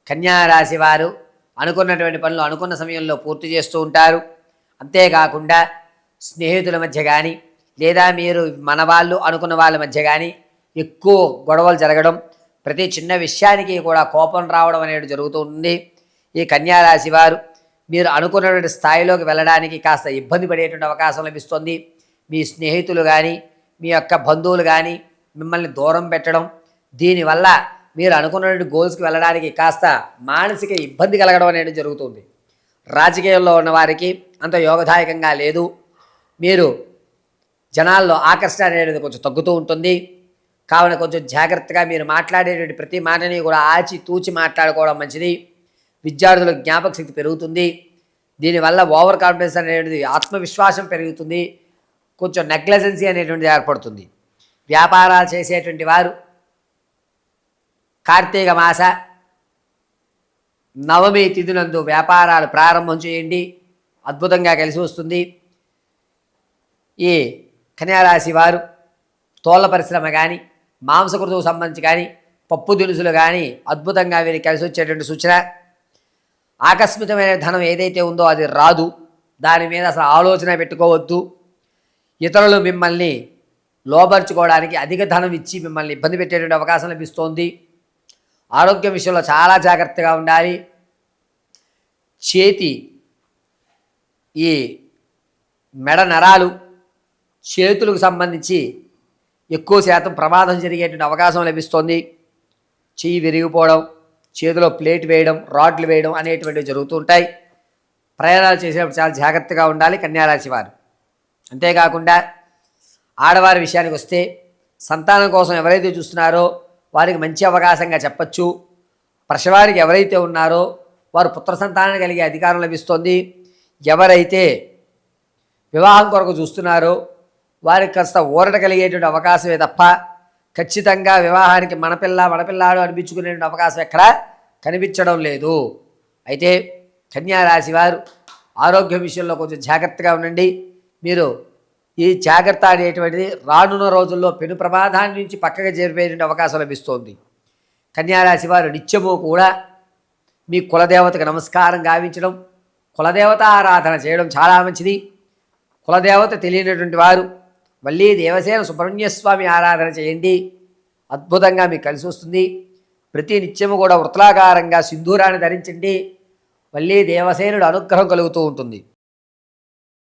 కన్యారాశి వారు అనుకున్నటువంటి పనులు అనుకున్న సమయంలో పూర్తి చేస్తూ ఉంటారు. అంతేకాకుండా స్నేహితుల మధ్య కానీ లేదా మీరు మన వాళ్ళు అనుకున్న వాళ్ళ మధ్య కానీ ఎక్కువ గొడవలు జరగడం, ప్రతి చిన్న విషయానికి కూడా కోపం రావడం అనేది జరుగుతూ ఉంటుంది. ఈ కన్యారాశి వారు మీరు అనుకున్నటువంటి స్థాయిలోకి వెళ్ళడానికి కాస్త ఇబ్బంది పడేటువంటి అవకాశం లభిస్తుంది. మీ స్నేహితులు కానీ మీ యొక్క బంధువులు కానీ మిమ్మల్ని దూరం పెట్టడం, దీనివల్ల మీరు అనుకున్నటువంటి గోల్స్కి వెళ్ళడానికి కాస్త మానసిక ఇబ్బంది కలగడం అనేది జరుగుతుంది. రాజకీయాల్లో ఉన్న వారికి అంత యోగదాయకంగా లేదు. మీరు జనాల్లో ఆకర్షణ అనేది కొంచెం తగ్గుతూ ఉంటుంది. కావున కొంచెం జాగ్రత్తగా మీరు మాట్లాడేటువంటి ప్రతి మాటని కూడా ఆచి తూచి మాట్లాడుకోవడం మంచిది. విద్యార్థుల జ్ఞాపక శక్తి పెరుగుతుంది. దీనివల్ల ఓవర్ కాన్ఫిడెన్స్ అనేటువంటిది, ఆత్మవిశ్వాసం పెరుగుతుంది. కొంచెం నెగ్లెజెన్సీ అనేటువంటిది ఏర్పడుతుంది. వ్యాపారాలు చేసేటువంటి వారు కార్తీక మాస నవమి తిథులందు వ్యాపారాలు ప్రారంభం చేయండి, అద్భుతంగా కలిసి వస్తుంది. ఈ కన్యారాశి వారు తోళ్ల పరిశ్రమ కానీ మాంసకృతుకు సంబంధించి కానీ పప్పు దినుసులు కానీ అద్భుతంగా వీరికి కలిసి వచ్చేటువంటి సూచన. ఆకస్మికమైన ధనం ఏదైతే ఉందో అది రాదు, దాని మీద అసలు ఆలోచన పెట్టుకోవద్దు. ఇతరులు మిమ్మల్ని లోబర్చుకోవడానికి అధిక ధనం ఇచ్చి మిమ్మల్ని ఇబ్బంది పెట్టేటువంటి అవకాశం లభిస్తోంది. ఆరోగ్యం విషయంలో చాలా జాగ్రత్తగా ఉండాలి. చేతి ఈ మెడ నరాలు, చేతులకు సంబంధించి ఎక్కువ శాతం ప్రమాదం జరిగేటువంటి అవకాశం లభిస్తోంది. చెయ్యి విరిగిపోవడం, చేతిలో ప్లేట్ వేయడం, రాడ్లు వేయడం అనేటువంటివి జరుగుతూ ఉంటాయి. ప్రయాణాలు చేసేటప్పుడు చాలా జాగ్రత్తగా ఉండాలి కన్యారాశి వారు. అంతేకాకుండా ఆడవారి విషయానికి వస్తే సంతానం కోసం ఎవరైతే చూస్తున్నారో వారికి మంచి అవకాశంగా చెప్పచ్చు. ప్రసవానికి ఎవరైతే ఉన్నారో వారు పుత్ర సంతానాన్ని కలిగే అధికారం లభిస్తుంది. ఎవరైతే వివాహం కొరకు చూస్తున్నారో వారికి కాస్త ఊరట కలిగేటువంటి అవకాశమే తప్ప ఖచ్చితంగా వివాహానికి మనపిల్లాడు అనిపించుకునేటువంటి అవకాశం ఎక్కడా కనిపించడం లేదు. అయితే కన్యారాశి వారు ఆరోగ్యం విషయంలో కొంచెం జాగ్రత్తగా ఉండండి. మీరు ఈ జాగ్రత్త అనేటువంటిది రానున్న రోజుల్లో పెను ప్రమాదాన్ని నుంచి పక్కగా చేరిపోయేటువంటి అవకాశం లభిస్తోంది. కన్యారాశి వారు నిత్యము కూడా మీ కులదేవతకు నమస్కారం గావించడం, కులదేవత ఆరాధన చేయడం చాలా మంచిది. కులదేవత తెలియనటువంటి వారు మళ్ళీ దేవసేన సుబ్రహ్మణ్యస్వామి ఆరాధన చేయండి, అద్భుతంగా మీకు కలిసి వస్తుంది. ప్రతి నిత్యము కూడా వృత్తాకారంగా సింధూరాన్ని ధరించండి, మళ్ళీ దేవసేనుడు అనుగ్రహం కలుగుతూ ఉంటుంది.